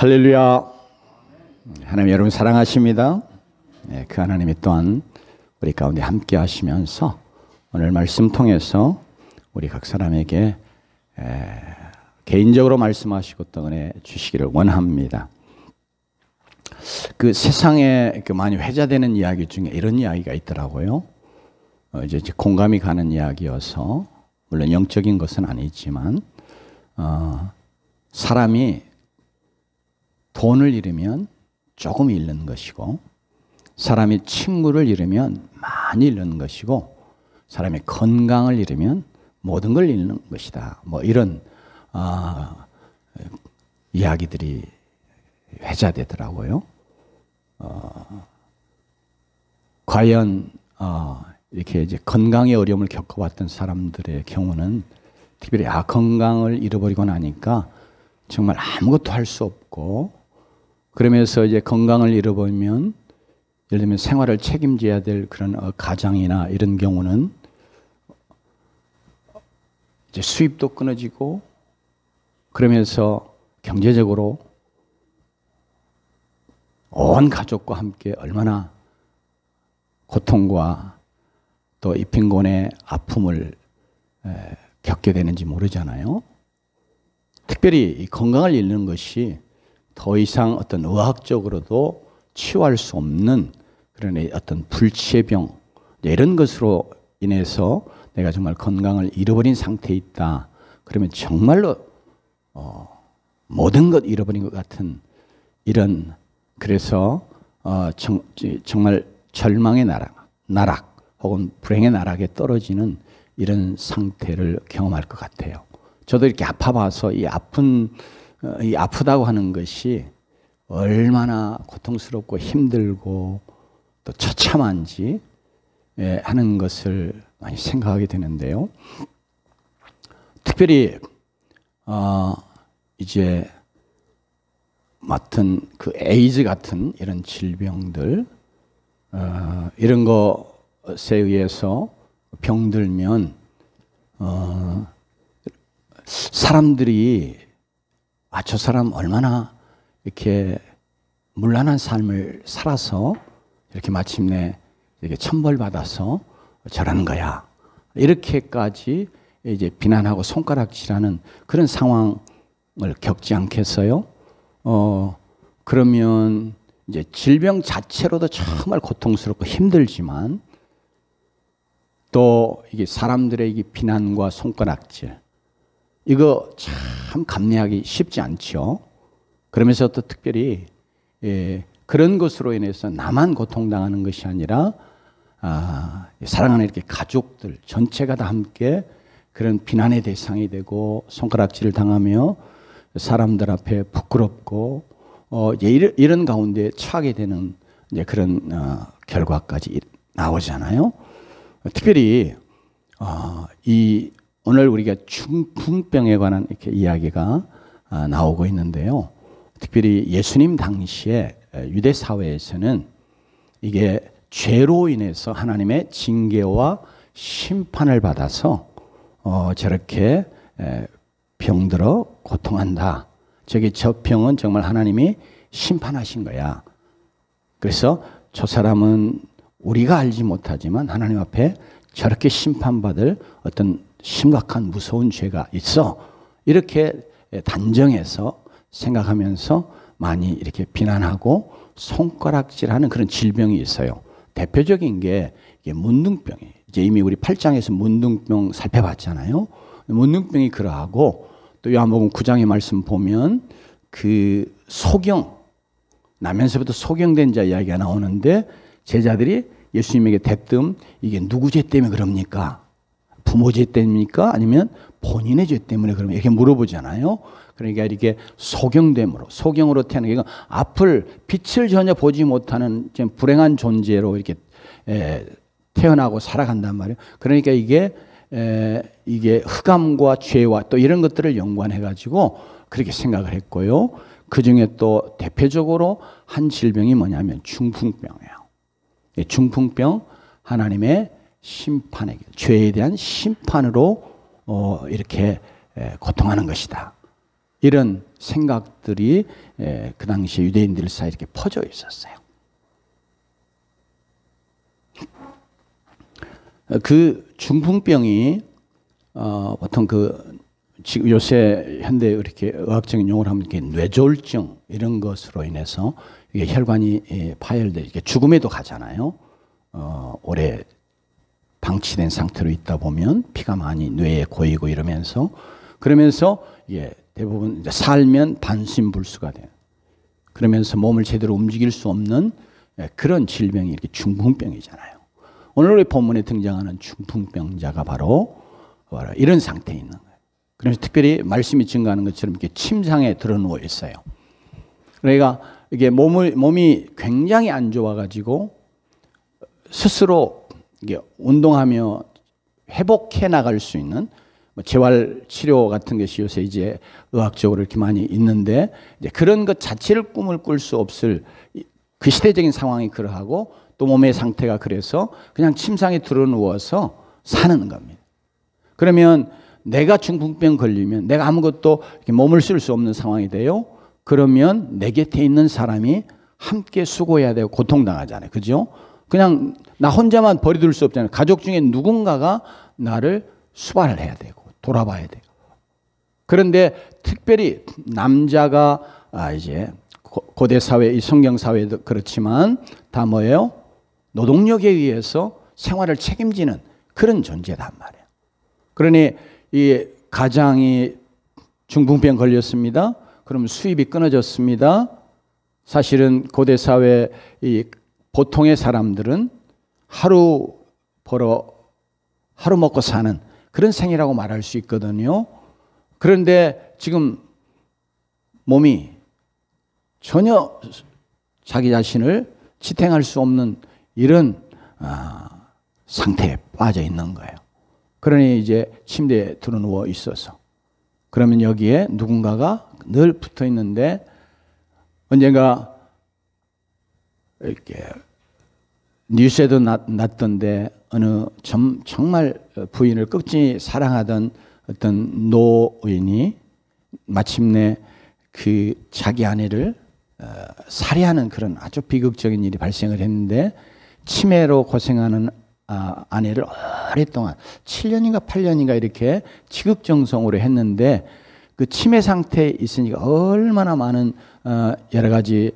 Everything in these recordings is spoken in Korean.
할렐루야. 하나님 여러분 사랑하십니다. 네, 그 하나님이 또한 우리 가운데 함께 하시면서 오늘 말씀 통해서 우리 각 사람에게 개인적으로 말씀하시고 또 은혜 주시기를 원합니다. 그 세상에 많이 회자되는 이야기 중에 이런 이야기가 있더라고요. 이제 공감이 가는 이야기여서 물론 영적인 것은 아니지만 사람이 돈을 잃으면 조금 잃는 것이고 사람이 친구를 잃으면 많이 잃는 것이고 사람이 건강을 잃으면 모든 걸 잃는 것이다. 뭐 이런 이야기들이 회자되더라고요. 과연 이렇게 이제 건강의 어려움을 겪어왔던 사람들의 경우는 특별히 건강을 잃어버리고 나니까 정말 아무것도 할 수 없고 그러면서 이제 건강을 잃어버리면 예를 들면 생활을 책임져야 될 그런 가장이나 이런 경우는 이제 수입도 끊어지고 그러면서 경제적으로 온 가족과 함께 얼마나 고통과 또 이 빈곤의 아픔을 겪게 되는지 모르잖아요. 특별히 이 건강을 잃는 것이 더 이상 어떤 의학적으로도 치유할 수 없는 그런 어떤 불치의 병 이런 것으로 인해서 내가 정말 건강을 잃어버린 상태에 있다. 그러면 정말로 모든 것 잃어버린 것 같은 이런 그래서 정말 절망의 나락 혹은 불행의 나락에 떨어지는 이런 상태를 경험할 것 같아요. 저도 이렇게 아파봐서 이 아프다고 하는 것이 얼마나 고통스럽고 힘들고 또 처참한지 하는 것을 많이 생각하게 되는데요. 특별히 이제 맡은 그 에이즈 같은 이런 질병들 이런 것에 의해서 병들면 사람들이 저 사람 얼마나 이렇게 문란한 삶을 살아서 이렇게 마침내 이렇게 천벌받아서 저러는 거야. 이렇게까지 이제 비난하고 손가락질하는 그런 상황을 겪지 않겠어요? 그러면 이제 질병 자체로도 정말 고통스럽고 힘들지만 또 이게 사람들의 이게 비난과 손가락질 이거 참 감내하기 쉽지 않죠. 그러면서 또 특별히 그런 것으로 인해서 나만 고통당하는 것이 아니라 사랑하는 이렇게 가족들 전체가 다 함께 그런 비난의 대상이 되고 손가락질을 당하며 사람들 앞에 부끄럽고 이런 가운데 처하게 되는 이제 그런 결과까지 나오잖아요. 특별히 오늘 우리가 중풍병에 관한 이렇게 이야기가 나오고 있는데요. 특별히 예수님 당시에 유대 사회에서는 이게 죄로 인해서 하나님의 징계와 심판을 받아서 저렇게 병들어 고통한다. 저 병은 정말 하나님이 심판하신 거야. 그래서 저 사람은 우리가 알지 못하지만 하나님 앞에 저렇게 심판받을 어떤 심각한 무서운 죄가 있어. 이렇게 단정해서 생각하면서 많이 이렇게 비난하고 손가락질하는 그런 질병이 있어요. 대표적인 게 이게 문둥병이에요. 이제 이미 우리 8장에서 문둥병 살펴봤잖아요. 문둥병이 그러하고 또 요한복음 9장의 말씀 보면 그 소경 나면서부터 소경된 자 이야기가 나오는데 제자들이 예수님에게 대뜸 이게 누구 죄 때문에 그럽니까? 부모 죄 때문입니까? 아니면 본인의 죄 때문에 그러면 이렇게 물어보잖아요. 그러니까 이렇게 소경으로 태어나게 앞을 빛을 전혀 보지 못하는 불행한 존재로 이렇게 태어나고 살아간단 말이에요. 그러니까 이게 흑암과 죄와 또 이런 것들을 연관해 가지고 그렇게 생각을 했고요. 그 중에 또 대표적으로 한 질병이 뭐냐면 중풍병이에요. 중풍병 하나님의 심판에 죄에 대한 심판으로 이렇게 고통하는 것이다. 이런 생각들이 그 당시 유대인들 사이에 이렇게 퍼져 있었어요. 그 중풍병이 보통 지금 요새 현대 이렇게 의학적인 용어를 하면 이렇게 뇌졸중 이런 것으로 인해서 이게 혈관이 파열돼 이게 죽음에도 가잖아요. 오래 방치된 상태로 있다 보면 피가 많이 뇌에 고이고 이러면서 그러면서 이게 대부분 이제 살면 반신불수가 돼요. 그러면서 몸을 제대로 움직일 수 없는 그런 질병이 이렇게 중풍병이잖아요. 오늘 우리 본문에 등장하는 중풍병자가 바로 이런 상태에 있는 거예요. 그래서 특별히 말씀이 증가하는 것처럼 이렇게 침상에 드러누워 있어요. 그러니까 이게 몸이 굉장히 안 좋아가지고 스스로 이게 운동하며 회복해 나갈 수 있는 재활 치료 같은 것이 요새 이제 의학적으로 이렇게 많이 있는데 이제 그런 것 자체를 꿈을 꿀 수 없을 그 시대적인 상황이 그러하고 또 몸의 상태가 그래서 그냥 침상에 드러누워서 사는 겁니다. 그러면 내가 중풍병 걸리면 내가 아무것도 이렇게 몸을 쓸 수 없는 상황이 돼요. 그러면 내 곁에 있는 사람이 함께 수고해야 되고 고통당하잖아요. 그죠? 그냥 나 혼자만 버려둘 수 없잖아요. 가족 중에 누군가가 나를 수발을 해야 되고 돌아봐야 돼요. 그런데 특별히 남자가 이제 고대 사회, 이 성경 사회도 그렇지만 다 뭐예요? 노동력에 의해서 생활을 책임지는 그런 존재단 말이에요. 그러니 이 가장이 중풍병 걸렸습니다. 그러면 수입이 끊어졌습니다. 사실은 고대 사회 이 보통의 사람들은 하루 먹고 사는 그런 생이라고 말할 수 있거든요. 그런데 지금 몸이 전혀 자기 자신을 지탱할 수 없는 이런 상태에 빠져 있는 거예요. 그러니 이제 침대에 드러누워 있어서 그러면 여기에 누군가가 늘 붙어 있는데 언젠가 이렇게 뉴스에도 났던데 어느 정말 부인을 끝까지 사랑하던 어떤 노인이 마침내 그 자기 아내를 살해하는 그런 아주 비극적인 일이 발생을 했는데 치매로 고생하는 아내를 오랫동안 7년인가 8년인가 이렇게 지극정성으로 했는데 그 치매 상태에 있으니까 얼마나 많은 여러 가지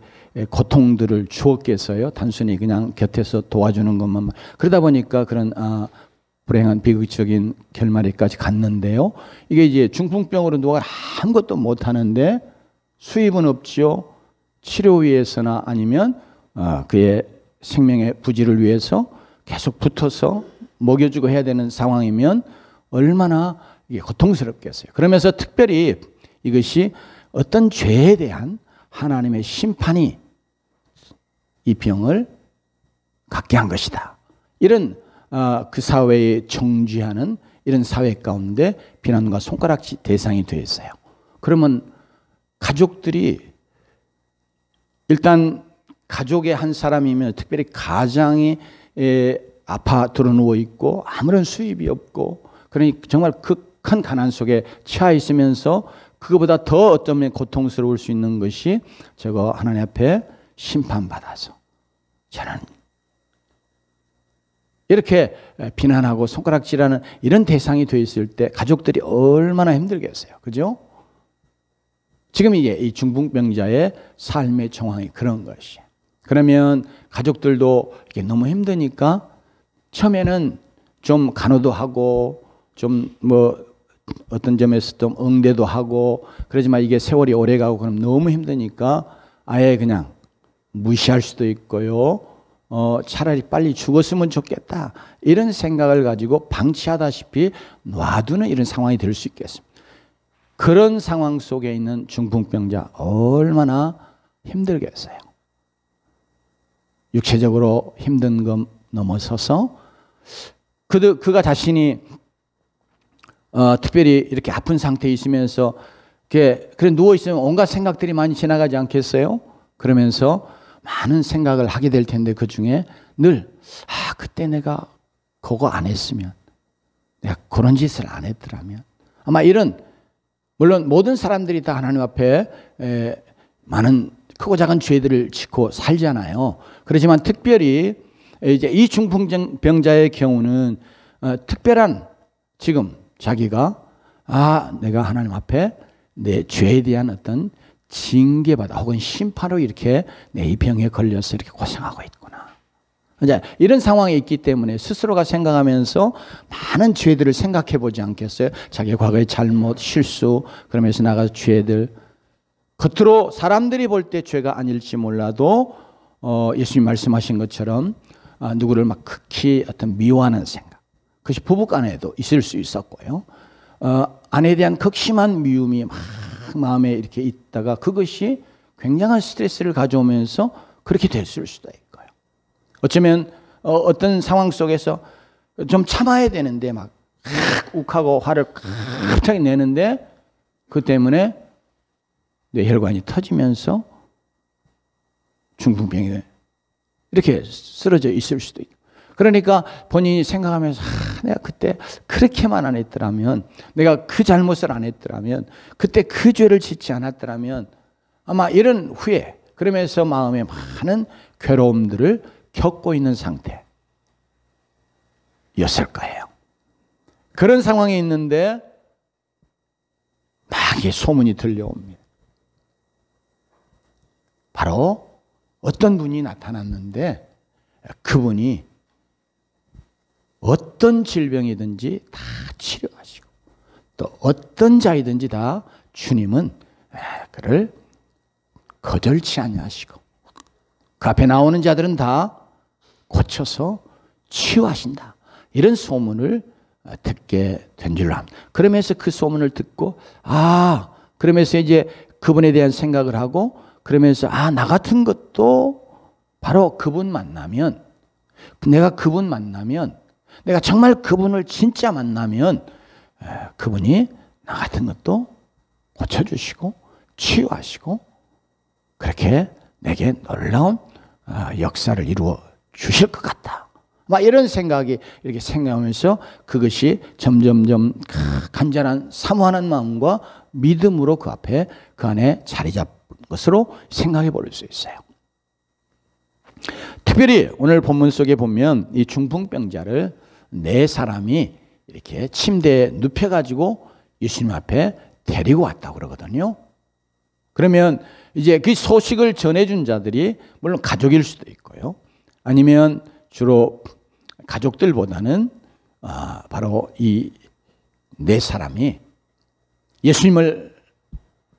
고통들을 주었겠어요. 단순히 그냥 곁에서 도와주는 것만. 그러다 보니까 그런 불행한 비극적인 결말에까지 갔는데요. 이게 이제 중풍병으로 누가 아무것도 못하는데 수입은 없지요. 치료 위해서나 아니면 그의 생명의 부지를 위해서 계속 붙어서 먹여주고 해야 되는 상황이면 얼마나 이게 고통스럽겠어요. 그러면서 특별히 이것이 어떤 죄에 대한 하나님의 심판이 이 병을 갖게 한 것이다. 이런 그 사회에 정죄하는 이런 사회 가운데 비난과 손가락질 대상이 되어 있어요. 그러면 가족들이 일단 가족의 한 사람이면 특별히 가장이 아파 드러누워 있고 아무런 수입이 없고 그러니 정말 극한 가난 속에 처해 있으면서 그거보다 더 어쩌면 고통스러울 수 있는 것이 저거 하나님 앞에 심판받아서 저는 이렇게 비난하고 손가락질하는 이런 대상이 되어 있을 때 가족들이 얼마나 힘들겠어요. 그죠? 지금 이게 이 중풍병자의 삶의 정황이 그런 것이에요. 그러면 가족들도 이게 너무 힘드니까 처음에는 좀 간호도 하고 좀 뭐 어떤 점에서 좀 응대도 하고 그러지만 이게 세월이 오래 가고 그럼 너무 힘드니까 아예 그냥 무시할 수도 있고요. 차라리 빨리 죽었으면 좋겠다. 이런 생각을 가지고 방치하다시피 놔두는 이런 상황이 될 수 있겠습니다. 그런 상황 속에 있는 중풍병자 얼마나 힘들겠어요. 육체적으로 힘든 것 넘어서서 그가 자신이 특별히 이렇게 아픈 상태에 있으면서 그래 누워있으면 온갖 생각들이 많이 지나가지 않겠어요? 그러면서 많은 생각을 하게 될 텐데 그 중에 늘 그때 내가 그거 안 했으면 내가 그런 짓을 안 했더라면 아마 이런 물론 모든 사람들이 다 하나님 앞에 많은 크고 작은 죄들을 짓고 살잖아요. 그렇지만 특별히 이제 이 중풍병자의 경우는 특별한 지금 자기가 내가 하나님 앞에 내 죄에 대한 어떤 징계받아 혹은 심판으로 이렇게 내 이 병에 걸려서 이렇게 고생하고 있구나. 이제 이런 상황에 있기 때문에 스스로가 생각하면서 많은 죄들을 생각해 보지 않겠어요? 자기의 과거의 잘못, 실수, 그러면서 나가서 죄들. 겉으로 사람들이 볼 때 죄가 아닐지 몰라도 예수님 말씀하신 것처럼 누구를 막 극히 어떤 미워하는 생각. 그것이 부부간에도 있을 수 있었고요. 아내에 대한 극심한 미움이 막 마음에 이렇게 있다가 그것이 굉장한 스트레스를 가져오면서 그렇게 됐을 수도 있고요. 어쩌면 어떤 상황 속에서 좀 참아야 되는데 막 욱하고 화를 갑자기 내는데 그 때문에 뇌혈관이 터지면서 중풍병이 이렇게 쓰러져 있을 수도 있고. 그러니까 본인이 생각하면서 내가 그때 그렇게만 안 했더라면, 내가 그 잘못을 안 했더라면, 그때 그 죄를 짓지 않았더라면 아마 이런 후회, 그러면서 마음에 많은 괴로움들을 겪고 있는 상태였을 거예요. 그런 상황에 있는데 막 이게 소문이 들려옵니다. 바로 어떤 분이 나타났는데 그분이 어떤 질병이든지 다 치료하시고 또 어떤 자이든지 다 주님은 그를 거절치 아니하시고 그 앞에 나오는 자들은 다 고쳐서 치유하신다. 이런 소문을 듣게 된 줄로 합니다. 그러면서 그 소문을 듣고 그러면서 이제 그분에 대한 생각을 하고 그러면서 나 같은 것도 바로 그분 만나면, 내가 그분 만나면, 내가 정말 그분을 진짜 만나면 그분이 나 같은 것도 고쳐주시고 치유하시고 그렇게 내게 놀라운 역사를 이루어 주실 것 같다. 막 이런 생각이 이렇게 생각하면서 그것이 점점점 간절한 사모하는 마음과 믿음으로 그 앞에 그 안에 자리 잡은 것으로 생각해 볼 수 있어요. 특별히 오늘 본문 속에 보면 이 중풍병자를 네 사람이 이렇게 침대에 눕혀가지고 예수님 앞에 데리고 왔다고 그러거든요. 그러면 이제 그 소식을 전해준 자들이 물론 가족일 수도 있고요. 아니면 주로 가족들보다는 바로 이 네 사람이 예수님을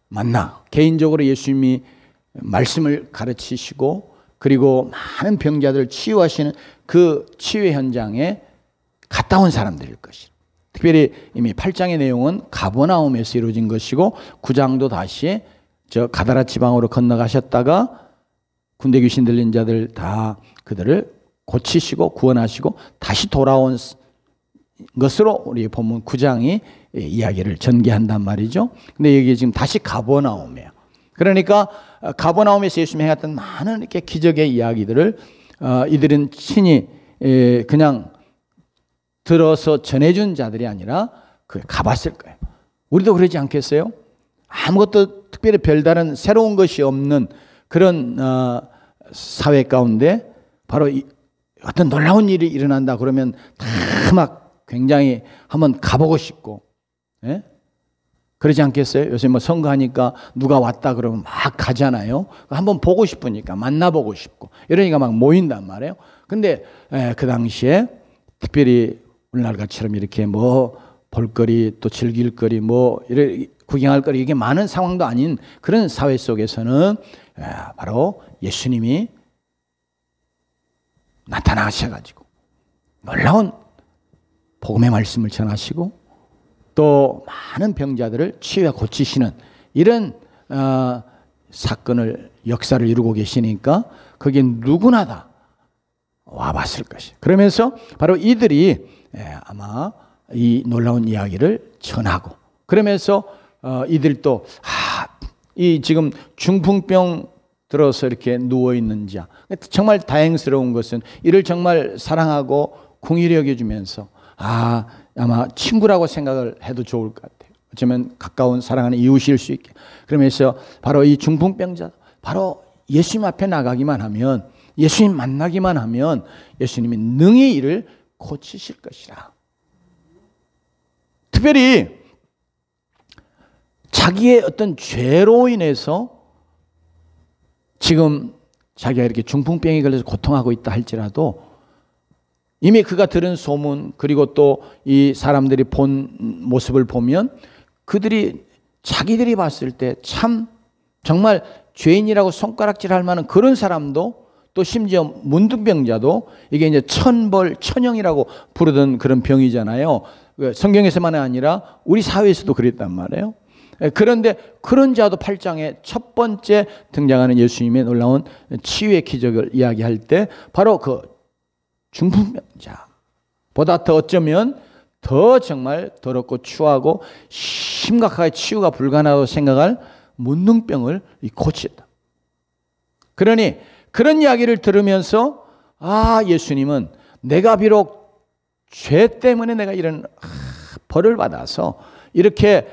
만나 개인적으로 예수님이 말씀을 가르치시고 그리고 많은 병자들을 치유하시는 그 치유 현장에 갔다 온 사람들일 것이다. 특별히 이미 8장의 내용은 가버나움에서 이루어진 것이고 9장도 다시 저 가다라 지방으로 건너가셨다가 군대 귀신 들린 자들 다 그들을 고치시고 구원하시고 다시 돌아온 것으로 우리 본문 9장이 이야기를 전개한단 말이죠. 근데 여기 지금 다시 가버나움이에요. 그러니까 가버나움에서 예수님이 해왔던 많은 이렇게 기적의 이야기들을 이들은 친히 그냥 들어서 전해준 자들이 아니라 가봤을 거예요. 우리도 그러지 않겠어요? 아무것도 특별히 별다른 새로운 것이 없는 그런 사회 가운데 바로 어떤 놀라운 일이 일어난다 그러면 다 막 굉장히 한번 가보고 싶고, 예? 그러지 않겠어요? 요새 뭐 선거하니까 누가 왔다 그러면 막 가잖아요. 한번 보고 싶으니까 만나보고 싶고 이러니까 막 모인단 말이에요. 근데 그 당시에 특별히 오늘날처럼 이렇게 뭐 볼거리 또 즐길거리 뭐 이렇게 구경할 거리 이게 많은 상황도 아닌 그런 사회 속에서는 바로 예수님이 나타나셔가지고 놀라운 복음의 말씀을 전하시고 또 많은 병자들을 치유해 고치시는 이런 사건을 역사를 이루고 계시니까 거기에 누구나 다 와봤을 것이에요. 그러면서 바로 이들이 아마 이 놀라운 이야기를 전하고 그러면서 이들도 이 지금 중풍병 들어서 이렇게 누워있는 자 정말 다행스러운 것은 이를 정말 사랑하고 긍휼히 여겨주면서 아마 친구라고 생각을 해도 좋을 것 같아요. 어쩌면 가까운 사랑하는 이웃일 수 있게. 그러면서 바로 이 중풍병자, 바로 예수님 앞에 나가기만 하면, 예수님 만나기만 하면 예수님이 능히 이를 고치실 것이라. 특별히 자기의 어떤 죄로 인해서 지금 자기가 이렇게 중풍병에 걸려서 고통하고 있다 할지라도 이미 그가 들은 소문, 그리고 또 이 사람들이 본 모습을 보면 그들이 자기들이 봤을 때 참 정말 죄인이라고 손가락질할 만한 그런 사람도, 또 심지어 문둥병자도 이게 이제 천벌, 천형이라고 부르던 그런 병이잖아요. 성경에서만 아니라 우리 사회에서도 그랬단 말이에요. 그런데 그런 자도 8장에 첫 번째 등장하는 예수님의 놀라운 치유의 기적을 이야기할 때 바로 그 중풍병자보다 더 어쩌면 더 정말 더럽고 추하고 심각하게 치유가 불가능하다고 생각할 문둥병을 고쳤다. 그러니 그런 이야기를 들으면서 예수님은 내가 비록 죄 때문에 내가 이런 벌을 받아서 이렇게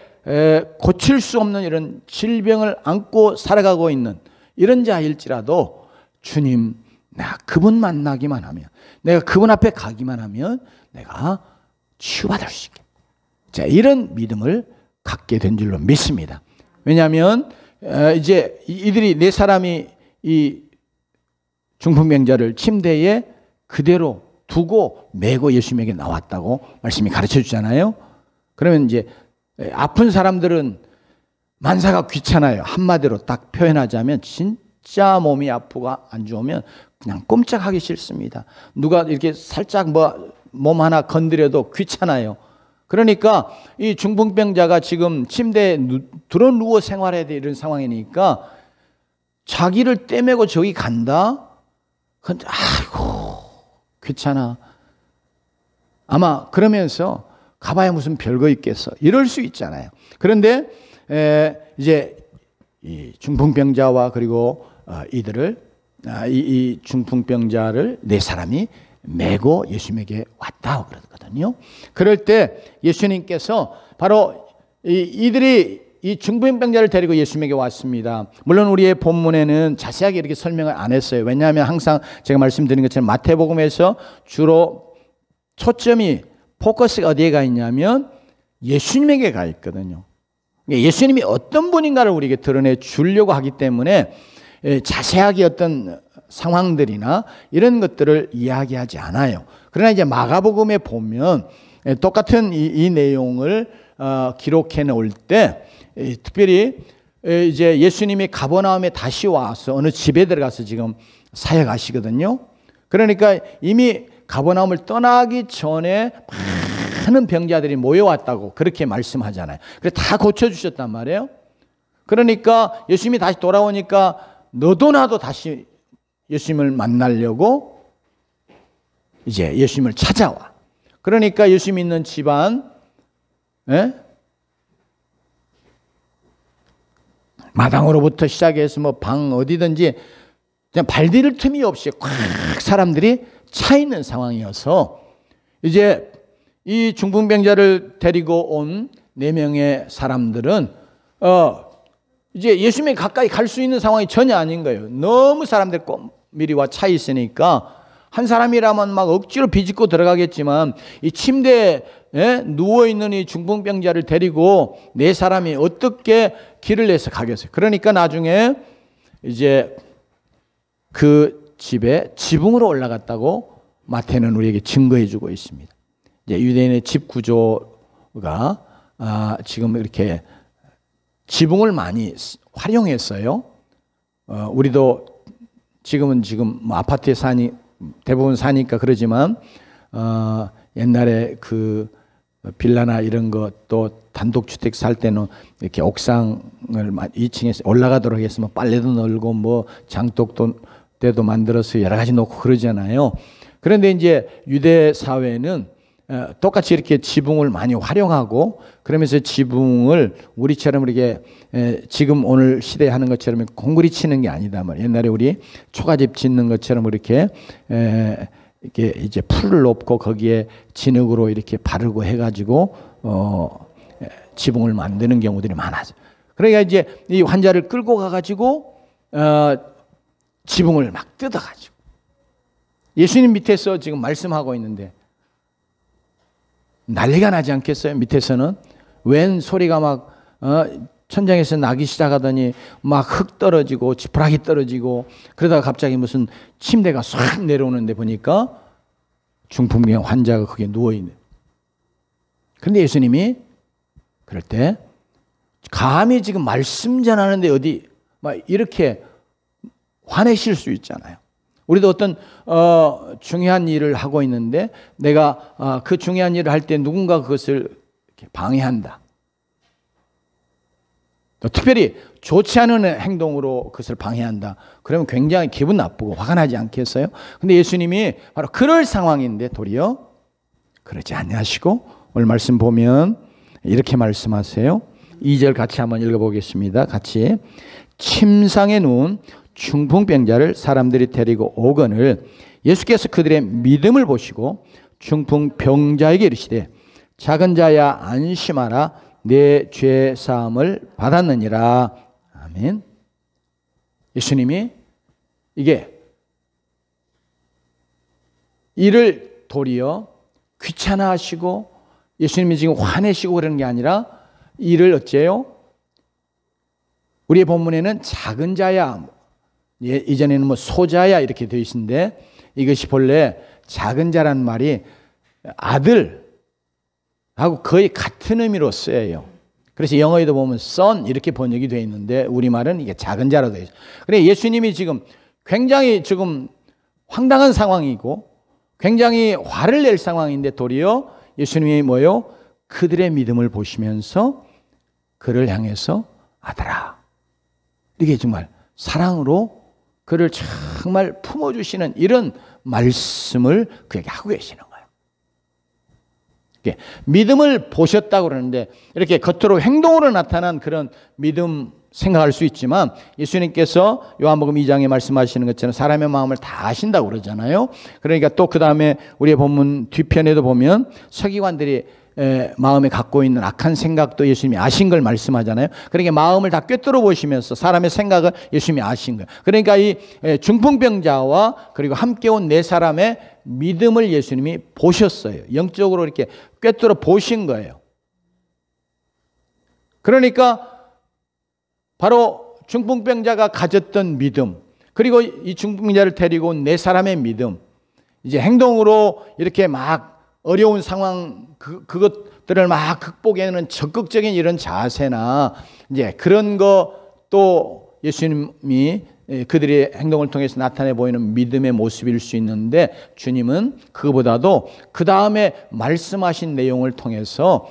고칠 수 없는 이런 질병을 안고 살아가고 있는 이런 자일지라도 주님, 내가 그분 만나기만 하면, 내가 그분 앞에 가기만 하면 내가 치유받을 수 있겠다. 자, 이런 믿음을 갖게 된 줄로 믿습니다. 왜냐하면 이제 이들이 네 사람이 이 중풍병자를 침대에 그대로 두고 메고 예수님에게 나왔다고 말씀이 가르쳐 주잖아요. 그러면 이제 아픈 사람들은 만사가 귀찮아요. 한마디로 딱 표현하자면 진짜 몸이 아프고 안 좋으면 그냥 꼼짝하기 싫습니다. 누가 이렇게 살짝 몸 하나 건드려도 귀찮아요. 그러니까 이 중풍병자가 지금 침대에 들어 누워 생활해야 돼 이런 상황이니까 자기를 떼매고 저기 간다? 근데 아이고 귀찮아. 아마 그러면서 가봐야 무슨 별거 있겠어. 이럴 수 있잖아요. 그런데 이제 이 중풍병자와 그리고 이들을 이 중풍병자를 네 사람이 메고 예수님에게 왔다고 그러거든요. 그럴 때 예수님께서 바로 이들이 이 중풍병자를 데리고 예수님에게 왔습니다. 물론 우리의 본문에는 자세하게 이렇게 설명을 안 했어요. 왜냐하면 항상 제가 말씀드린 것처럼 마태복음에서 주로 초점이 포커스가 어디에 가 있냐면 예수님에게 가 있거든요. 예수님이 어떤 분인가를 우리에게 드러내 주려고 하기 때문에 자세하게 어떤 상황들이나 이런 것들을 이야기하지 않아요. 그러나 이제 마가복음에 보면 똑같은 이 내용을 기록해 놓을 때 특별히 이제 예수님이 가버나움에 다시 와서 어느 집에 들어가서 지금 사역하시거든요. 그러니까 이미 가버나움을 떠나기 전에 많은 병자들이 모여왔다고 그렇게 말씀하잖아요. 그래서 다 고쳐주셨단 말이에요. 그러니까 예수님이 다시 돌아오니까 너도 나도 다시 예수님을 만나려고 이제 예수님을 찾아와. 그러니까 예수님 있는 집안 마당으로부터 시작해서 뭐 방 어디든지 그냥 발디딜 틈이 없이 꽉 사람들이 차 있는 상황이어서 이제 이 중풍병자를 데리고 온 4명의 사람들은 이제 예수님에 가까이 갈 수 있는 상황이 전혀 아닌 거예요. 너무 사람들이 미리 와 차 있으니까 한 사람이라면 막 억지로 비집고 들어가겠지만 이 침대에 누워있는 이 중풍병자를 데리고 4사람이 어떻게 길을 내서 가겠어요. 그러니까 나중에 이제 그 집에 지붕으로 올라갔다고 마태는 우리에게 증거해 주고 있습니다. 이제 유대인의 집 구조가 지금 이렇게 지붕을 많이 활용했어요. 우리도 지금 뭐 아파트에 대부분 사니까 그러지만 옛날에 그 빌라나 이런 것도 단독주택 살 때는 이렇게 옥상을 2층에서 올라가도록 했으면 빨래도 널고 뭐 장독도 때도 만들어서 여러 가지 놓고 그러잖아요. 그런데 이제 유대 사회는 똑같이 이렇게 지붕을 많이 활용하고 그러면서 지붕을 우리처럼 이렇게 지금 오늘 시대에 하는 것처럼 공구리 치는 게 아니다 말이에요. 옛날에 우리 초가집 짓는 것처럼 이렇게 이제 풀을 놓고 거기에 진흙으로 이렇게 바르고 해가지고 지붕을 만드는 경우들이 많아요. 그러니까 이제 이 환자를 끌고 가가지고 지붕을 막 뜯어가지고 예수님 밑에서 지금 말씀하고 있는데 난리가 나지 않겠어요? 밑에서는 웬 소리가 막 천장에서 나기 시작하더니 막 흙 떨어지고 지푸라기 떨어지고 그러다가 갑자기 무슨 침대가 싹 내려오는데 보니까 중풍병 환자가 거기에 누워있네. 그런데 예수님이 그럴 때 감히 지금 말씀 전하는데 어디 막 이렇게 화내실 수 있잖아요. 우리도 어떤 중요한 일을 하고 있는데 내가 그 중요한 일을 할 때 누군가 그것을 이렇게 방해한다. 또 특별히 좋지 않은 행동으로 그것을 방해한다. 그러면 굉장히 기분 나쁘고 화가 나지 않겠어요? 근데 예수님이 바로 그럴 상황인데 도리어 그러지 아니하시고 오늘 말씀 보면 이렇게 말씀하세요. 2절 같이 한번 읽어보겠습니다. 같이. 침상에 누운 중풍병자를 사람들이 데리고 오거늘 예수께서 그들의 믿음을 보시고 중풍병자에게 이르시되 작은 자야 안심하라 내 죄 사함을 받았느니라. 아멘. 예수님이 이게 이를 도리어 귀찮아하시고 예수님이 지금 화내시고 그러는 게 아니라 이를 어째요? 우리의 본문에는 작은 자야, 이전에는 뭐 소자야 이렇게 되어 있는데 이것이 본래 작은 자란 말이 아들하고 거의 같은 의미로 쓰여요. 그래서 영어에도 보면 son 이렇게 번역이 되어 있는데 우리말은 이게 작은 자로 되어 있어요. 그래 예수님이 지금 굉장히 지금 황당한 상황이고 굉장히 화를 낼 상황인데 도리어 예수님이 뭐요? 그들의 믿음을 보시면서 그를 향해서 아들아 이게 정말 사랑으로 그를 정말 품어주시는 이런 말씀을 그에게 하고 계시는 거예요. 믿음을 보셨다고 그러는데 이렇게 겉으로 행동으로 나타난 그런 믿음 생각할 수 있지만 예수님께서 요한복음 2장에 말씀하시는 것처럼 사람의 마음을 다 아신다고 그러잖아요. 그러니까 또 그 다음에 우리의 본문 뒤편에도 보면 서기관들이 마음에 갖고 있는 악한 생각도 예수님이 아신 걸 말씀하잖아요. 그러니까 마음을 다 꿰뚫어 보시면서 사람의 생각을 예수님이 아신 거예요. 그러니까 이 중풍병자와 그리고 함께 온 네 사람의 믿음을 예수님이 보셨어요. 영적으로 이렇게 꿰뚫어 보신 거예요. 그러니까 바로 중풍병자가 가졌던 믿음, 그리고 이 중풍병자를 데리고 온 네 사람의 믿음, 이제 행동으로 이렇게 막 어려운 상황 그것들을 막 극복하는 적극적인 이런 자세나 이제 그런 거 또 예수님이 그들의 행동을 통해서 나타내 보이는 믿음의 모습일 수 있는데 주님은 그거보다도 그 다음에 말씀하신 내용을 통해서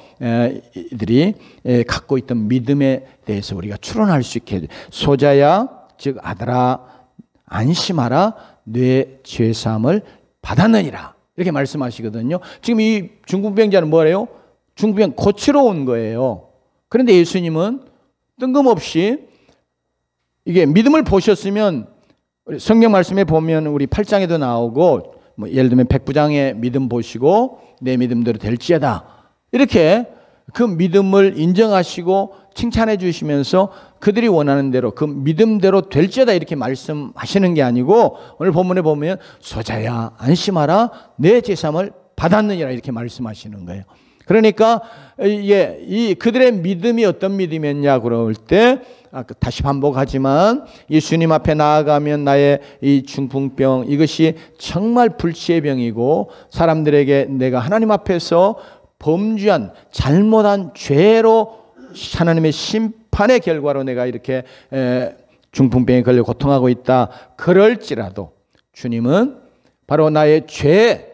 이들이 갖고 있던 믿음에 대해서 우리가 추론할 수 있게 해요. 소자야 즉 아들아 안심하라 내 죄사함을 받았느니라 이렇게 말씀하시거든요. 지금 이 중풍병자는 뭐래요? 중풍병 고치러 온 거예요. 그런데 예수님은 뜬금없이 이게 믿음을 보셨으면 성경 말씀에 보면 우리 8장에도 나오고 뭐 예를 들면 백부장의 믿음 보시고 내 믿음대로 될지어다 이렇게 그 믿음을 인정하시고 칭찬해 주시면서 그들이 원하는 대로 그 믿음대로 될지어다 이렇게 말씀하시는 게 아니고 오늘 본문에 보면 소자야 안심하라 내 제삼을 받았느니라 이렇게 말씀하시는 거예요. 그러니까 이 그들의 믿음이 어떤 믿음이었냐 그럴 때 다시 반복하지만 예수님 앞에 나아가면 나의 이 중풍병 이것이 정말 불치의 병이고 사람들에게 내가 하나님 앞에서 범죄한 잘못한 죄로 하나님의 심판의 결과로 내가 이렇게 중풍병에 걸려 고통하고 있다 그럴지라도 주님은 바로 나의 죄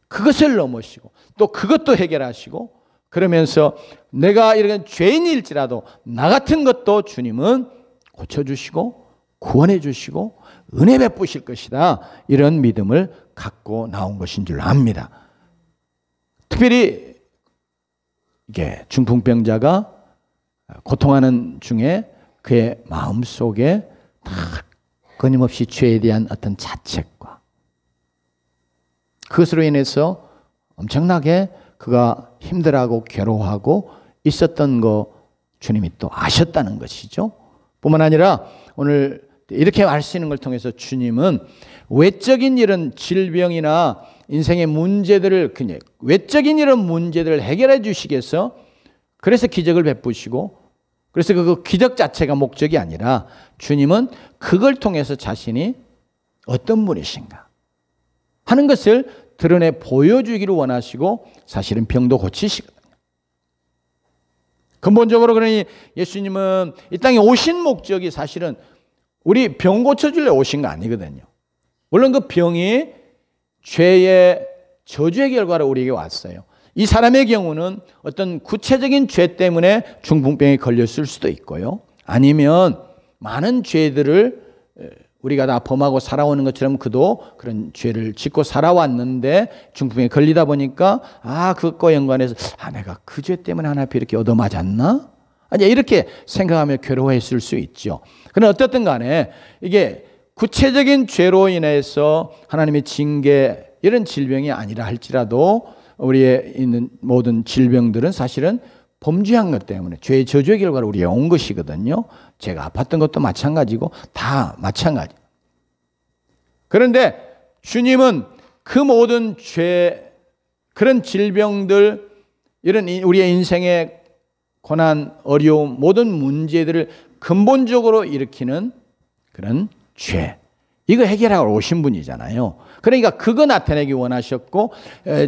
그것을 넘으시고 또 그것도 해결하시고 그러면서 내가 이런 죄인일지라도 나 같은 것도 주님은 고쳐주시고 구원해 주시고 은혜 베푸실 것이다 이런 믿음을 갖고 나온 것인 줄 압니다. 특별히 이게 중풍병자가 고통하는 중에 그의 마음속에 끊임없이 죄에 대한 어떤 자책과 그것으로 인해서 엄청나게 그가 힘들어하고 괴로워하고 있었던 거 주님이 또 아셨다는 것이죠. 뿐만 아니라 오늘 이렇게 하시는 걸 통해서 주님은 외적인 이런 질병이나 인생의 문제들을, 그냥 외적인 이런 문제들을 해결해 주시겠어. 그래서 기적을 베푸시고, 그래서 그 기적 자체가 목적이 아니라 주님은 그걸 통해서 자신이 어떤 분이신가 하는 것을 드러내 보여주기를 원하시고, 사실은 병도 고치시거든요. 근본적으로 그러니 예수님은 이 땅에 오신 목적이 사실은 우리 병 고쳐주려 오신 거 아니거든요. 물론 그 병이 죄의 저주의 결과로 우리에게 왔어요. 이 사람의 경우는 어떤 구체적인 죄 때문에 중풍병에 걸렸을 수도 있고요. 아니면 많은 죄들을 우리가 다 범하고 살아오는 것처럼 그도 그런 죄를 짓고 살아왔는데 중풍에 걸리다 보니까 그것과 연관해서 내가 그 죄 때문에 하나님 앞에 이렇게 얻어맞았나? 아니, 이렇게 생각하며 괴로워했을 수 있죠. 그러나 어떻든 간에 이게 구체적인 죄로 인해서 하나님의 징계, 이런 질병이 아니라 할지라도 우리의 있는 모든 질병들은 사실은 범죄한 것 때문에 죄의 저주의 결과로 우리에 온 것이거든요. 제가 아팠던 것도 마찬가지고 다 마찬가지. 그런데 주님은 그 모든 죄, 그런 질병들, 이런 우리의 인생의 고난, 어려움, 모든 문제들을 근본적으로 일으키는 그런 죄, 이거 해결하러 오신 분이잖아요. 그러니까 그거 나타내기 원하셨고,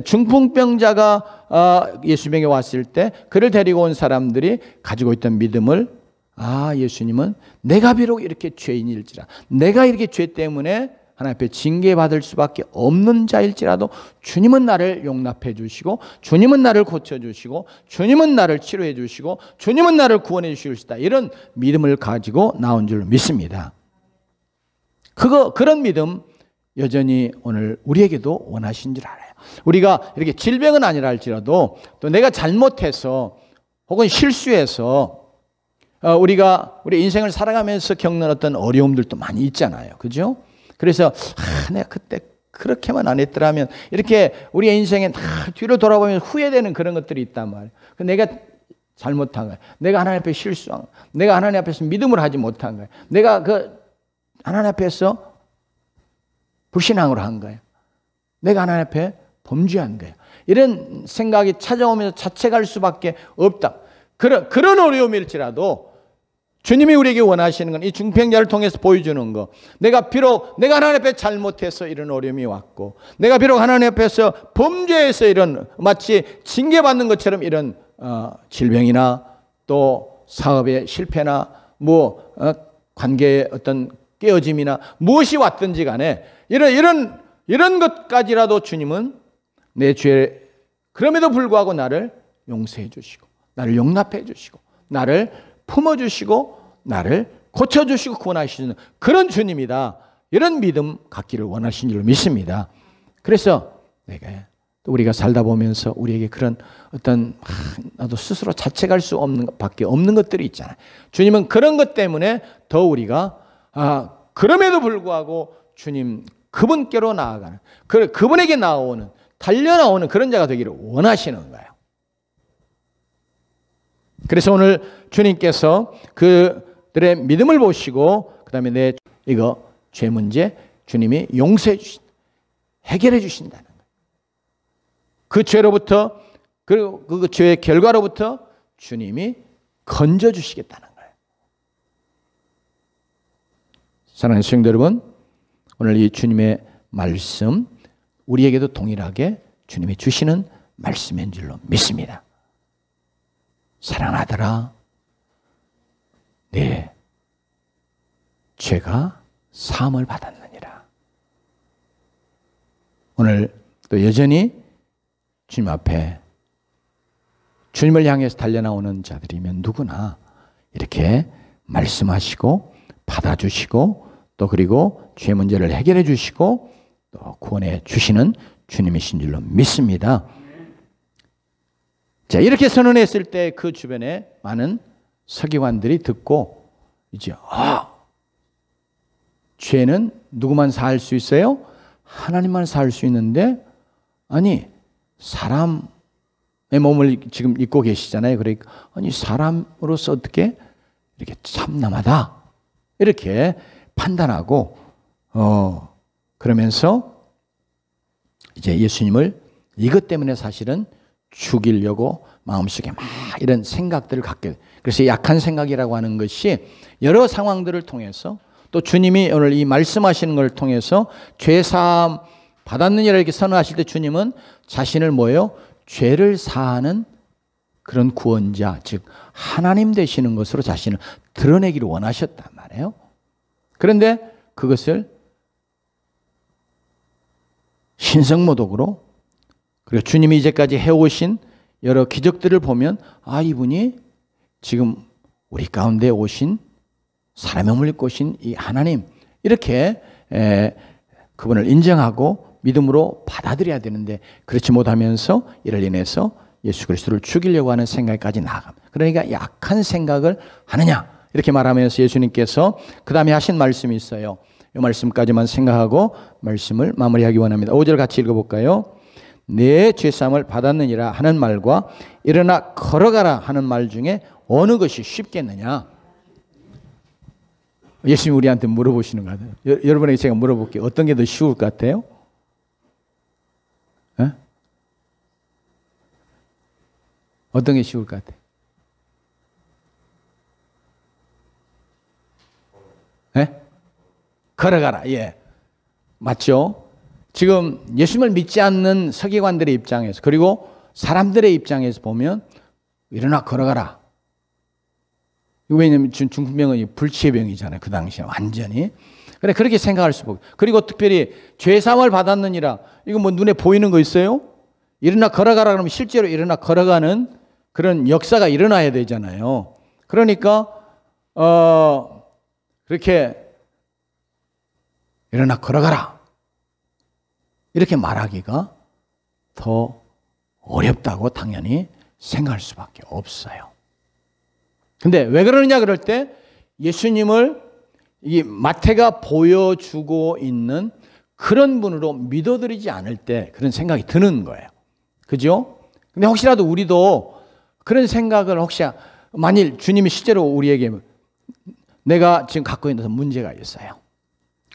중풍병자가 예수님에게 왔을 때 그를 데리고 온 사람들이 가지고 있던 믿음을, 예수님은 내가 비록 이렇게 죄인일지라, 내가 이렇게 죄 때문에 하나님 앞에 징계받을 수밖에 없는 자일지라도 주님은 나를 용납해 주시고, 주님은 나를 고쳐주시고, 주님은 나를 치료해 주시고, 주님은 나를 구원해 주실 수 있다, 이런 믿음을 가지고 나온 줄 믿습니다. 그런 믿음 여전히 오늘 우리에게도 원하신 줄 알아요. 우리가 이렇게 질병은 아니라 할지라도 또 내가 잘못해서 혹은 실수해서 우리가 우리 인생을 살아가면서 겪는 어떤 어려움들도 많이 있잖아요. 그죠? 그래서 내가 그때 그렇게만 안 했더라면, 이렇게 우리의 인생에 뒤로 돌아보면서 후회되는 그런 것들이 있단 말이에요. 내가 잘못한 거예요. 내가 하나님 앞에 실수한 거예요. 내가 하나님 앞에서 믿음을 하지 못한 거예요. 내가 하나님 앞에서 불신앙으로 한 거예요. 내가 하나님 앞에 범죄한 거예요. 이런 생각이 찾아오면서 자책할 수밖에 없다. 그런 어려움일지라도 주님이 우리에게 원하시는 건 이 중풍자를 통해서 보여주는 거, 내가 하나님 앞에 잘못해서 이런 어려움이 왔고, 내가 비록 하나님 앞에서 범죄해서 이런 마치 징계받는 것처럼 이런 질병이나 또 사업의 실패나 관계의 어떤 깨어짐이나 무엇이 왔든지 간에 이런 것까지라도 주님은 내 죄, 그럼에도 불구하고 나를 용서해 주시고, 나를 용납해 주시고, 나를 품어주시고, 나를 고쳐주시고 구원하시는 그런 주님이다, 이런 믿음 갖기를 원하신 줄 믿습니다. 그래서 우리가 살다 보면서 우리에게 그런 어떤 나도 스스로 자책할 수 없는 밖에 없는 것들이 있잖아요. 주님은 그런 것 때문에 더 우리가 그럼에도 불구하고 주님 그분께로 나아가는, 그분에게 달려나오는 그런 자가 되기를 원하시는 거예요. 그래서 오늘 주님께서 그들의 믿음을 보시고, 그 다음에 내 죄 문제 주님이 용서해 주신다, 해결해 주신다는 거예요. 그 죄로부터, 그리고 그 죄의 결과로부터 주님이 건져 주시겠다는 거예요. 사랑하는 성도 여러분, 오늘 이 주님의 말씀 우리에게도 동일하게 주님이 주시는 말씀인 줄로 믿습니다. 사랑하더라, 네 죄가 사함을 받았느니라. 오늘 또 여전히 주님 앞에 주님을 향해서 달려나오는 자들이면 누구나 이렇게 말씀하시고 받아주시고, 또 그리고 죄 문제를 해결해 주시고 또 구원해 주시는 주님이신 줄로 믿습니다. 자, 이렇게 선언했을 때 그 주변에 많은 서기관들이 듣고, 이제 죄는 누구만 사할 수 있어요? 하나님만 사할 수 있는데, 아니 사람 몸을 지금 입고 계시잖아요. 그러니까 아니 사람으로서 어떻게 이렇게 참남하다 이렇게 판단하고 그러면서 이제 예수님을 이것 때문에 사실은 죽이려고 마음속에 막 이런 생각들을 갖게 돼요. 그래서 약한 생각이라고 하는 것이 여러 상황들을 통해서 또 주님이 오늘 이 말씀하시는 걸 통해서 죄사함 받았느니라 이렇게 선언하실 때 주님은 자신을 뭐예요? 죄를 사하는 그런 구원자, 즉 하나님 되시는 것으로 자신을 드러내기를 원하셨단 말이에요. 그런데 그것을 신성모독으로 그리고 주님이 이제까지 해오신 여러 기적들을 보면 아 이분이 지금 우리 가운데 오신 사람의 몸을 입고 오신 이 하나님 이렇게 그분을 인정하고 믿음으로 받아들여야 되는데 그렇지 못하면서 이를 인해서 예수 그리스도를 죽이려고 하는 생각까지 나아갑니다. 그러니까 약한 생각을 하느냐 이렇게 말하면서 예수님께서 그 다음에 하신 말씀이 있어요. 이 말씀까지만 생각하고 말씀을 마무리하기 원합니다. 5절 같이 읽어볼까요? 내 죄사함을 받았느니라 하는 말과 일어나 걸어가라 하는 말 중에 어느 것이 쉽겠느냐? 예수님이 우리한테 물어보시는 것 같아요. 여러분에게 제가 물어볼게요. 어떤 게 더 쉬울 것 같아요? 에? 어떤 게 쉬울 것 같아요? 에? 걸어가라. 예. 맞죠? 지금 예수님을 믿지 않는 서기관들의 입장에서 그리고 사람들의 입장에서 보면 일어나 걸어가라. 왜냐하면 중풍병은 불치의 병이잖아요. 그 당시에 완전히. 그래 그렇게 생각할 수 없고 그리고 특별히 죄사함을 받았느니라. 이거 뭐 눈에 보이는 거 있어요? 일어나 걸어가라 그러면 실제로 일어나 걸어가는 그런 역사가 일어나야 되잖아요. 그러니까 그렇게 일어나 걸어가라. 이렇게 말하기가 더 어렵다고 당연히 생각할 수밖에 없어요. 근데 왜 그러느냐 그럴 때 예수님을 이 마태가 보여주고 있는 그런 분으로 믿어드리지 않을 때 그런 생각이 드는 거예요. 그죠? 근데 혹시라도 우리도 그런 생각을 혹시 만일 주님이 실제로 우리에게 내가 지금 갖고 있는 문제가 있어요.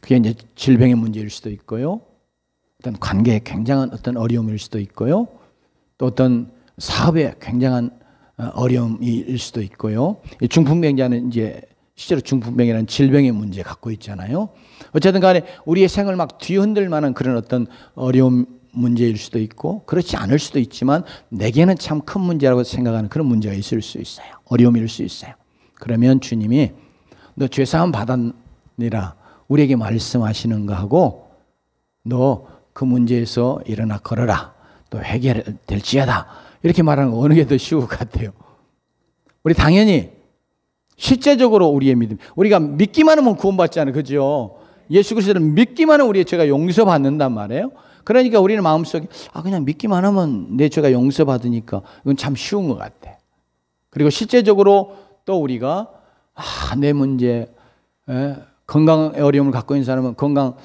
그게 이제 질병의 문제일 수도 있고요. 어떤 관계에 굉장한 어떤 어려움일 수도 있고요. 또 어떤 사업에 굉장한 어려움일 수도 있고요. 중풍병자는 이제 실제로 중풍병이라는 질병의 문제 갖고 있잖아요. 어쨌든 간에 우리의 생을 막 뒤흔들 만한 그런 어떤 어려움 문제일 수도 있고 그렇지 않을 수도 있지만 내게는 참 큰 문제라고 생각하는 그런 문제가 있을 수 있어요. 어려움일 수 있어요. 그러면 주님이 너 죄사함 받았니라 우리에게 말씀하시는 거하고 너 그 문제에서 일어나 걸어라. 또 해결될지어다. 이렇게 말하는 거 어느 게 더 쉬울 것 같아요? 우리 당연히 실제적으로 우리의 믿음. 우리가 믿기만 하면 구원받지 않아요. 그죠? 예수 그리스도를 믿기만 하면 우리의 죄가 용서받는단 말이에요. 그러니까 우리는 마음속에 그냥 믿기만 하면 내 죄가 용서받으니까 이건 참 쉬운 것 같아. 그리고 실제적으로 또 우리가 내 문제 건강 어려움을 갖고 있는 사람은 건강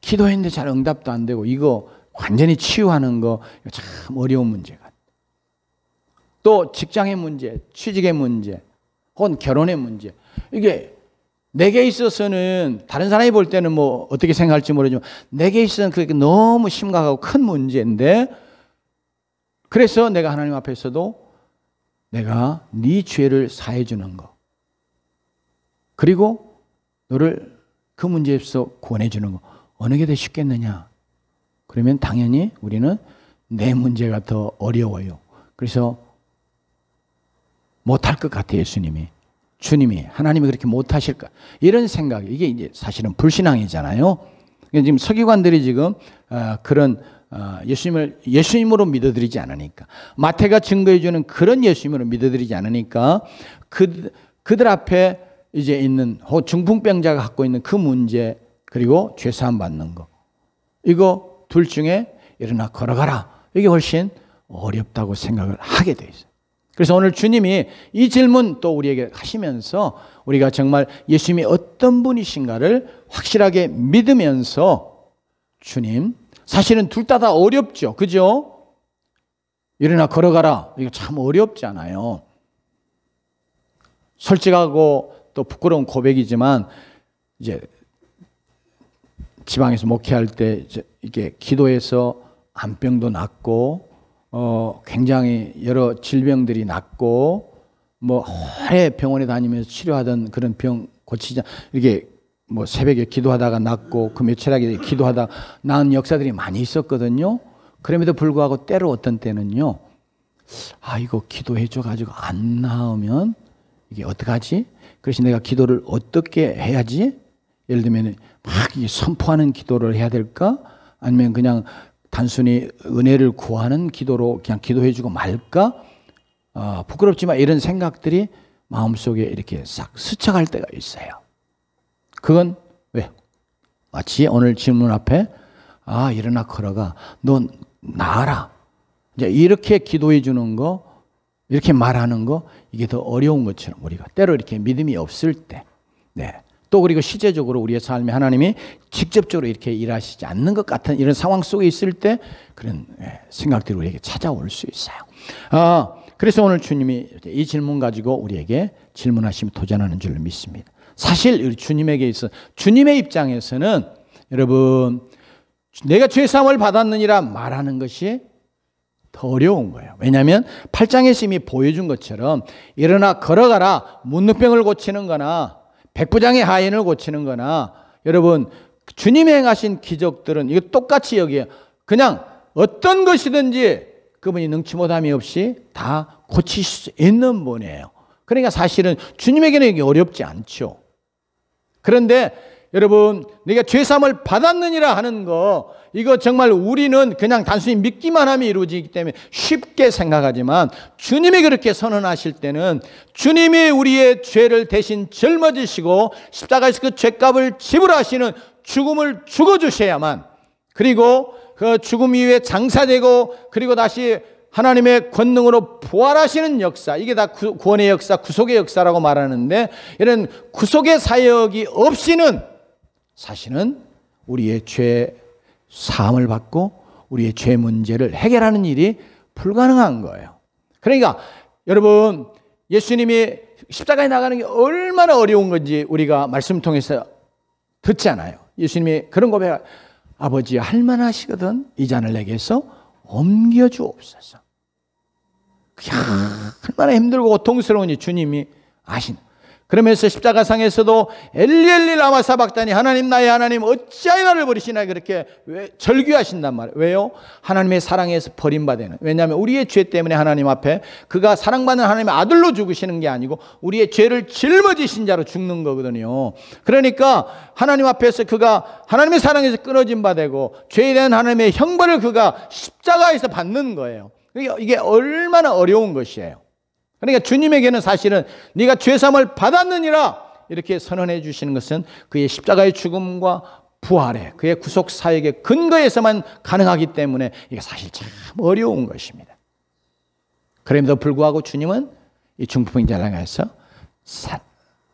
기도했는데 잘 응답도 안 되고 이거 완전히 치유하는 거 참 어려운 문제 같아. 또 직장의 문제, 취직의 문제, 혹은 결혼의 문제. 이게 내게 있어서는 다른 사람이 볼 때는 뭐 어떻게 생각할지 모르지만 내게 있어서는 그게 너무 심각하고 큰 문제인데 그래서 내가 하나님 앞에서도 내가 네 죄를 사해 주는 거 그리고 너를 그 문제에서 구원해 주는 거 어느 게 더 쉽겠느냐? 그러면 당연히 우리는 내 문제가 더 어려워요. 그래서 못할 것 같아요. 주님이 하나님이 그렇게 못하실까 이런 생각 이게 이제 사실은 불신앙이잖아요. 지금 서기관들이 지금 그런 예수님을 예수님으로 믿어드리지 않으니까 마태가 증거해 주는 그런 예수님으로 믿어드리지 않으니까 그들 앞에 이제 있는 중풍병자가 갖고 있는 그 문제 그리고 죄사함 받는 거 이거 둘 중에 일어나 걸어가라 이게 훨씬 어렵다고 생각을 하게 돼 있어요. 그래서 오늘 주님이 이 질문 또 우리에게 하시면서 우리가 정말 예수님이 어떤 분이신가를 확실하게 믿으면서 주님 사실은 둘 다 어렵죠. 그죠? 일어나 걸어가라. 이거 참 어렵잖아요. 솔직하고 또 부끄러운 고백이지만 이제 지방에서 목회할 때 이게 기도해서 암병도 낫고 굉장히 여러 질병들이 낫고 뭐 오래 병원에 다니면서 치료하던 그런 병 고치자 이게 뭐 새벽에 기도하다가 낫고 그 며칠하게 기도하다 나은 역사들이 많이 있었거든요. 그럼에도 불구하고 때로 어떤 때는요. 이거 기도해줘 가지고 안 나으면 이게 어떡하지? 그래서 내가 기도를 어떻게 해야지? 예를 들면 막 선포하는 기도를 해야 될까? 아니면 그냥 단순히 은혜를 구하는 기도로 그냥 기도해주고 말까? 부끄럽지만 이런 생각들이 마음속에 이렇게 싹 스쳐갈 때가 있어요. 그건 왜? 마치 오늘 질문 앞에 일어나 걸어가. 너 나아라. 이제 이렇게 기도해 주는 거, 이렇게 말하는 거, 이게 더 어려운 것처럼 우리가 때로 이렇게 믿음이 없을 때, 또 그리고 실제적으로 우리의 삶에 하나님이 직접적으로 이렇게 일하시지 않는 것 같은 이런 상황 속에 있을 때 그런 생각들이 우리에게 찾아올 수 있어요. 그래서 오늘 주님이 이 질문 가지고 우리에게 질문하시며 도전하는 줄로 믿습니다. 사실 주님에게 있어 주님의 입장에서는 여러분 내가 죄사함을 받았느니라 말하는 것이 더 어려운 거예요. 왜냐하면 8장에서 이미 보여준 것처럼 일어나 걸어가라 문둥병을 고치는 거나 백부장의 하인을 고치는 거나 여러분 주님이 행하신 기적들은 이거 똑같이 여기에 그냥 어떤 것이든지 그분이 능치 못함이 없이 다 고치실 수 있는 분이에요. 그러니까 사실은 주님에게는 이게 어렵지 않죠. 그런데 여러분 내가 죄사함을 받았느니라 하는 거 이거 정말 우리는 그냥 단순히 믿기만 하면 이루어지기 때문에 쉽게 생각하지만 주님이 그렇게 선언하실 때는 주님이 우리의 죄를 대신 짊어지시고 십자가에서 그 죄값을 지불하시는 죽음을 죽어주셔야만 그리고 그 죽음 이후에 장사되고 그리고 다시 하나님의 권능으로 부활하시는 역사 이게 다 구원의 역사 구속의 역사라고 말하는데 이런 구속의 사역이 없이는 사실은 우리의 죄 사함을 받고 우리의 죄 문제를 해결하는 일이 불가능한 거예요. 그러니까 여러분 예수님이 십자가에 나가는 게 얼마나 어려운 건지 우리가 말씀 통해서 듣잖아요. 예수님이 그런 고백 아버지 할만하시거든 이 잔을 내게서 옮겨주옵소서. 얼마나 힘들고 고통스러운지 주님이 아시는 그러면서 십자가상에서도 엘리 라마 사박다니 하나님 나의 하나님 어찌하여 나를 버리시나 그렇게 절규하신단 말이에요. 왜요? 하나님의 사랑에서 버림받는 왜냐하면 우리의 죄 때문에 하나님 앞에 그가 사랑받는 하나님의 아들로 죽으시는 게 아니고 우리의 죄를 짊어지신 자로 죽는 거거든요. 그러니까 하나님 앞에서 그가 하나님의 사랑에서 끊어진 바 되고 죄에 대한 하나님의 형벌을 그가 십자가에서 받는 거예요. 이게 얼마나 어려운 것이에요. 그러니까 주님에게는 사실은 네가 죄사함을 받았느니라 이렇게 선언해 주시는 것은 그의 십자가의 죽음과 부활에 그의 구속 사역의 근거에서만 가능하기 때문에 이게 사실 참 어려운 것입니다. 그럼에도 불구하고 주님은 이 중풍병자를 향해서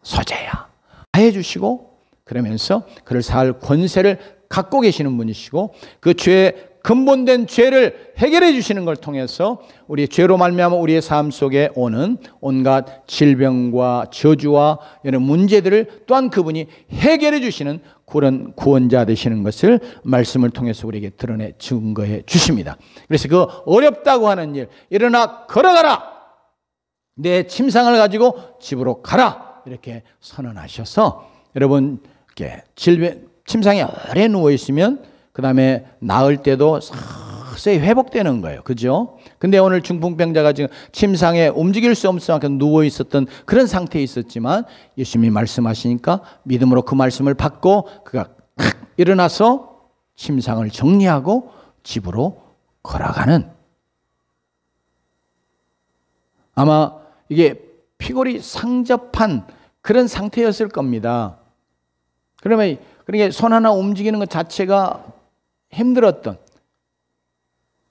소재야 해 주시고 그러면서 그를 살 권세를 갖고 계시는 분이시고 그 죄의 근본된 죄를 해결해 주시는 걸 통해서 우리의 죄로 말미암아 우리의 삶 속에 오는 온갖 질병과 저주와 이런 문제들을 또한 그분이 해결해 주시는 그런 구원자 되시는 것을 말씀을 통해서 우리에게 드러내 증거해 주십니다. 그래서 그 어렵다고 하는 일 일어나 걸어가라 내 침상을 가지고 집으로 가라 이렇게 선언하셔서 여러분 질병 침상에 오래 누워 있으면 그 다음에 나을 때도 서서히 회복되는 거예요. 그죠? 근데 오늘 중풍병자가 지금 침상에 움직일 수 없을 만큼 누워 있었던 그런 상태에 있었지만 예수님이 말씀하시니까 믿음으로 그 말씀을 받고 그가 탁 일어나서 침상을 정리하고 집으로 걸어가는 아마 이게 피골이 상접한 그런 상태였을 겁니다. 그러면 그러니까 손 하나 움직이는 것 자체가 힘들었던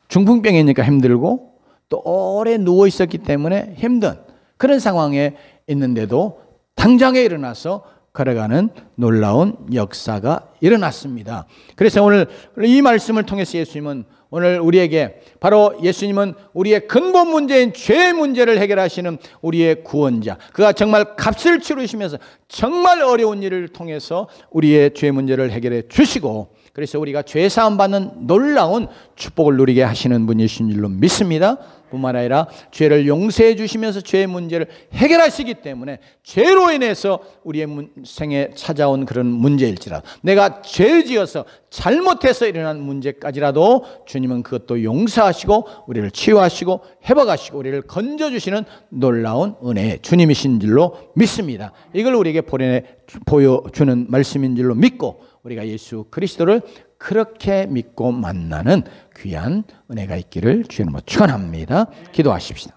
중풍병이니까 힘들고 또 오래 누워 있었기 때문에 힘든 그런 상황에 있는데도 당장에 일어나서 걸어가는 놀라운 역사가 일어났습니다. 그래서 오늘 이 말씀을 통해서 예수님은 오늘 우리에게 바로 예수님은 우리의 근본 문제인 죄의 문제를 해결하시는 우리의 구원자, 그가 정말 값을 치르시면서 정말 어려운 일을 통해서 우리의 죄 문제를 해결해 주시고, 그래서 우리가 죄 사함 받는 놀라운 축복을 누리게 하시는 분이신 줄로 믿습니다. 뿐만 아니라 죄를 용서해 주시면서 죄의 문제를 해결하시기 때문에 죄로 인해서 우리의 생에 찾아온 그런 문제일지라도, 내가 죄를 지어서 잘못해서 일어난 문제까지라도 주님은 그것도 용서하시고 우리를 치유하시고 회복하시고 우리를 건져주시는 놀라운 은혜의 주님이신 줄로 믿습니다. 이걸 우리에게 보여주는 말씀인 줄로 믿고, 우리가 예수 그리스도를 그렇게 믿고 만나는 귀한 은혜가 있기를 주님으로 축원합니다. 기도하십시다.